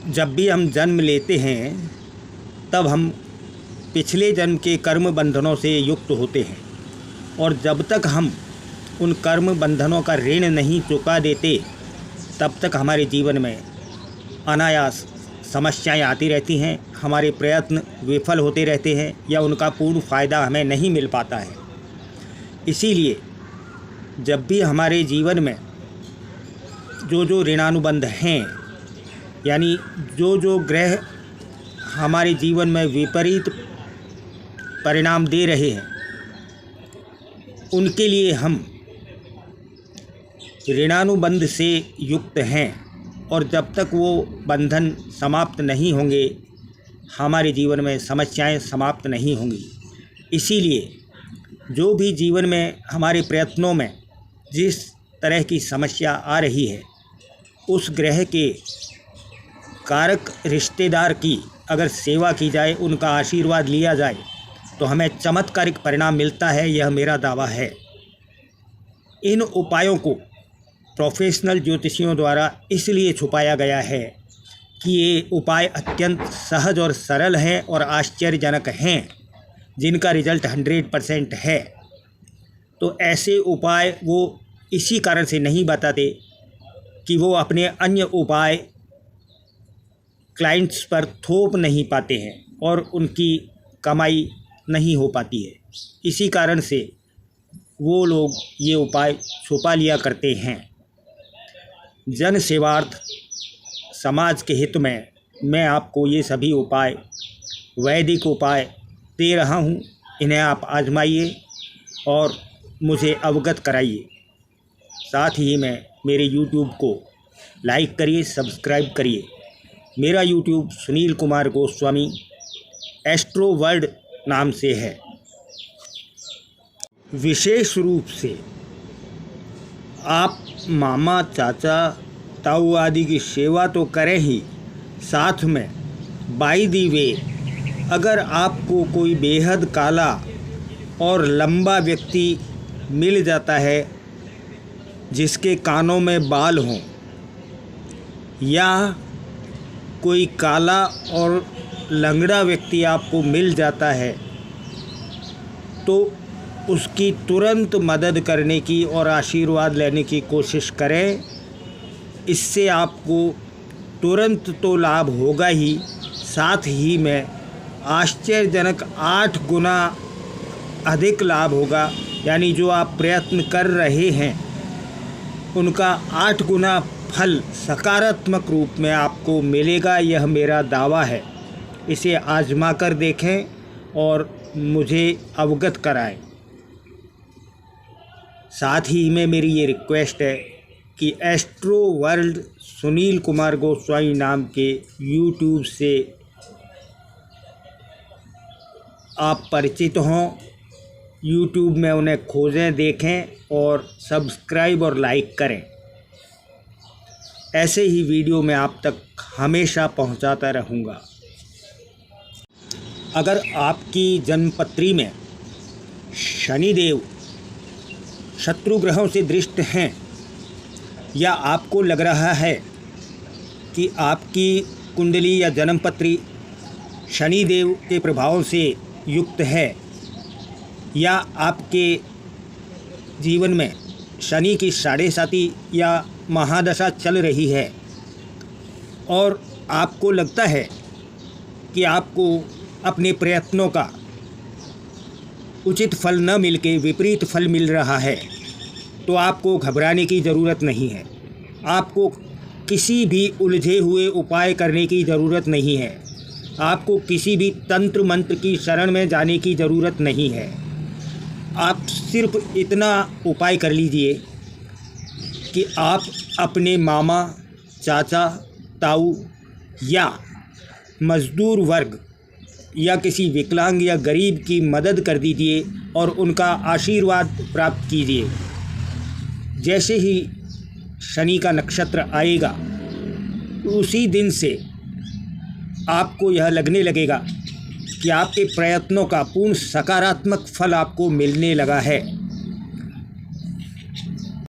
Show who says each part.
Speaker 1: जब भी हम जन्म लेते हैं तब हम पिछले जन्म के कर्म बंधनों से युक्त होते हैं, और जब तक हम उन कर्म बंधनों का ऋण नहीं चुका देते तब तक हमारे जीवन में अनायास समस्याएं आती रहती हैं। हमारे प्रयत्न विफल होते रहते हैं या उनका पूर्ण फ़ायदा हमें नहीं मिल पाता है। इसीलिए जब भी हमारे जीवन में जो ऋणानुबंध हैं, यानी जो ग्रह हमारे जीवन में विपरीत परिणाम दे रहे हैं, उनके लिए हम ऋणानुबंध से युक्त हैं, और जब तक वो बंधन समाप्त नहीं होंगे हमारे जीवन में समस्याएं समाप्त नहीं होंगी। इसीलिए जो भी जीवन में हमारे प्रयत्नों में जिस तरह की समस्या आ रही है, उस ग्रह के कारक रिश्तेदार की अगर सेवा की जाए, उनका आशीर्वाद लिया जाए तो हमें चमत्कारिक परिणाम मिलता है, यह मेरा दावा है। इन उपायों को प्रोफेशनल ज्योतिषियों द्वारा इसलिए छुपाया गया है कि ये उपाय अत्यंत सहज और सरल हैं और आश्चर्यजनक हैं, जिनका रिजल्ट 100% है। तो ऐसे उपाय वो इसी कारण से नहीं बताते कि वो अपने अन्य उपाय क्लाइंट्स पर थोप नहीं पाते हैं और उनकी कमाई नहीं हो पाती है। इसी कारण से वो लोग ये उपाय छुपा लिया करते हैं। जन सेवार्थ समाज के हित में मैं आपको ये सभी उपाय, वैदिक उपाय दे रहा हूँ। इन्हें आप आजमाइए और मुझे अवगत कराइए। साथ ही में मेरे YouTube को लाइक करिए, सब्सक्राइब करिए। मेरा YouTube Sunil Kumar Goswami astro world नाम से है। विशेष रूप से आप मामा, चाचा, ताऊ आदि की सेवा तो करें ही, साथ में बाय द वे अगर आपको कोई बेहद काला और लंबा व्यक्ति मिल जाता है जिसके कानों में बाल हों, या कोई काला और लंगड़ा व्यक्ति आपको मिल जाता है, तो उसकी तुरंत मदद करने की और आशीर्वाद लेने की कोशिश करें। इससे आपको तुरंत तो लाभ होगा ही, साथ ही में आश्चर्यजनक 8 गुना अधिक लाभ होगा। यानी जो आप प्रयत्न कर रहे हैं उनका 8 गुना फल सकारात्मक रूप में आपको मिलेगा, यह मेरा दावा है। इसे आजमा कर देखें और मुझे अवगत कराएं। साथ ही में मेरी ये रिक्वेस्ट है कि एस्ट्रो वर्ल्ड सुनील कुमार गोस्वामी नाम के YouTube से आप परिचित हों। YouTube में उन्हें खोजें, देखें और सब्सक्राइब और लाइक करें। ऐसे ही वीडियो मैं आप तक हमेशा पहुंचाता रहूँगा। अगर आपकी जन्मपत्री में शनिदेव शत्रु ग्रहों से दृष्ट हैं, या आपको लग रहा है कि आपकी कुंडली या जन्मपत्री शनिदेव के प्रभाव से युक्त है, या आपके जीवन में शनि की 7.5 या महादशा चल रही है, और आपको लगता है कि आपको अपने प्रयत्नों का उचित फल न मिलके विपरीत फल मिल रहा है, तो आपको घबराने की ज़रूरत नहीं है। आपको किसी भी उलझे हुए उपाय करने की ज़रूरत नहीं है। आपको किसी भी तंत्र मंत्र की शरण में जाने की ज़रूरत नहीं है। आप सिर्फ इतना उपाय कर लीजिए कि आप अपने मामा, चाचा, ताऊ या मज़दूर वर्ग या किसी विकलांग या गरीब की मदद कर दीजिए और उनका आशीर्वाद प्राप्त कीजिए। जैसे ही शनि का नक्षत्र आएगा, उसी दिन से आपको यह लगने लगेगा कि आपके प्रयत्नों का पूर्ण सकारात्मक फल आपको मिलने लगा है।